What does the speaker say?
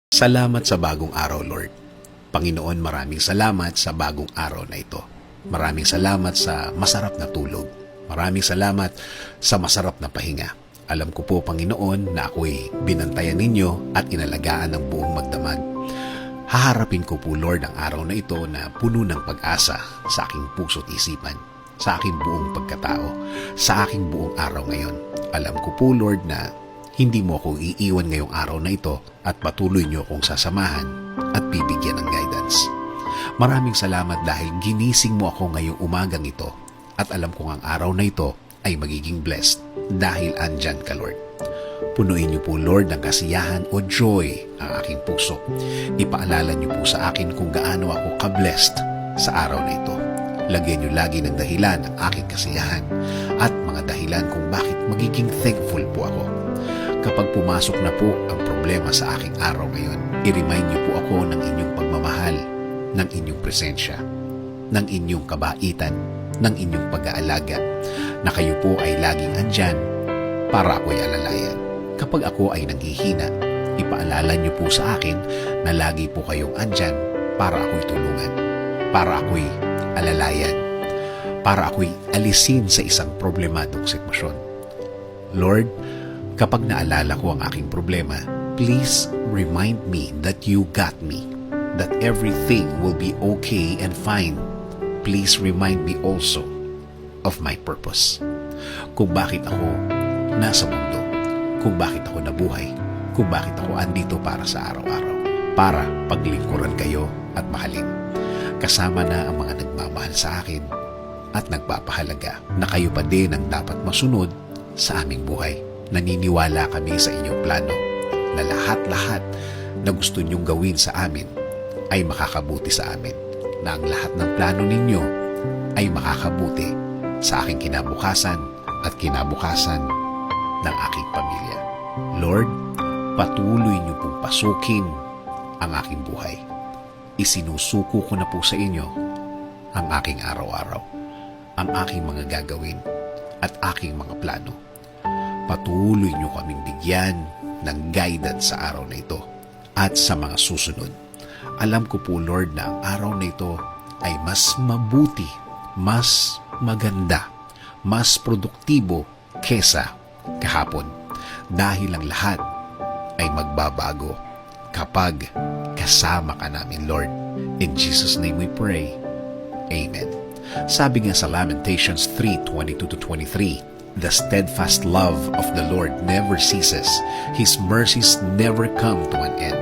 Salamat sa bagong araw, Lord. Panginoon, maraming salamat sa bagong araw na ito. Maraming salamat sa masarap na tulog. Maraming salamat sa masarap na pahinga. Alam ko po, Panginoon, na ako'y binantayan ninyo at inalagaan ng buong magdamag. Haharapin ko po, Lord, ang araw na ito na puno ng pag-asa sa aking puso't isipan, sa aking buong pagkatao, sa aking buong araw ngayon. Alam ko po, Lord, na hindi mo ako iiwan ngayong araw na ito at patuloy niyo akong sasamahan at bibigyan ng guidance. Maraming salamat dahil ginising mo ako ngayong umagang ito at alam kong ang araw na ito ay magiging blessed dahil andyan ka, Lord. Punuin niyo po, Lord, ng kasiyahan o joy ang aking puso. Ipaalala niyo po sa akin kung gaano ako ka-blessed sa araw na ito. Lagyan niyo lagi ng dahilan ang aking kasiyahan at mga dahilan kung bakit magiging thankful po ako. Kapag pumasok na po ang problema sa aking araw ngayon, i-remind niyo po ako ng inyong pagmamahal, ng inyong presensya, ng inyong kabaitan, ng inyong pag-aalaga, na kayo po ay laging andyan para ako'y alalayan. Kapag ako ay nanghihina, ipaalala niyo po sa akin na lagi po kayong andyan para ako'y tulungan, para ako'y alalayan, para ako'y alisin sa isang problemadong sitwasyon. Lord, kapag naalala ko ang aking problema, please remind me that you got me, that everything will be okay and fine. Please remind me also of my purpose. Kung bakit ako nasa mundo, kung bakit ako nabuhay, kung bakit ako andito para sa araw-araw, para paglingkuran kayo at mahalin. Kasama na ang mga nagmamahal sa akin at nagpapahalaga na kayo pa din ang dapat masunod sa aming buhay. Naniniwala kami sa inyong plano na lahat-lahat na gusto niyong gawin sa amin ay makakabuti sa amin, na ang lahat ng plano ninyo ay makakabuti sa aking kinabukasan at kinabukasan ng aking pamilya. Lord, patuloy niyo pong pasukin ang aking buhay. Isinusuko ko na po sa inyo ang aking araw-araw, ang aking mga gagawin at aking mga plano. Patuloy niyo kaming bigyan ng guidance sa araw na ito at sa mga susunod. Alam ko po, Lord, na ang araw na ito ay mas mabuti, mas maganda, mas produktibo kesa kahapon. Dahil ang lahat ay magbabago kapag kasama ka namin, Lord. In Jesus' name we pray. Amen. Sabi nga sa Lamentations 3:22-23, "The steadfast love of the Lord never ceases. His mercies never come to an end.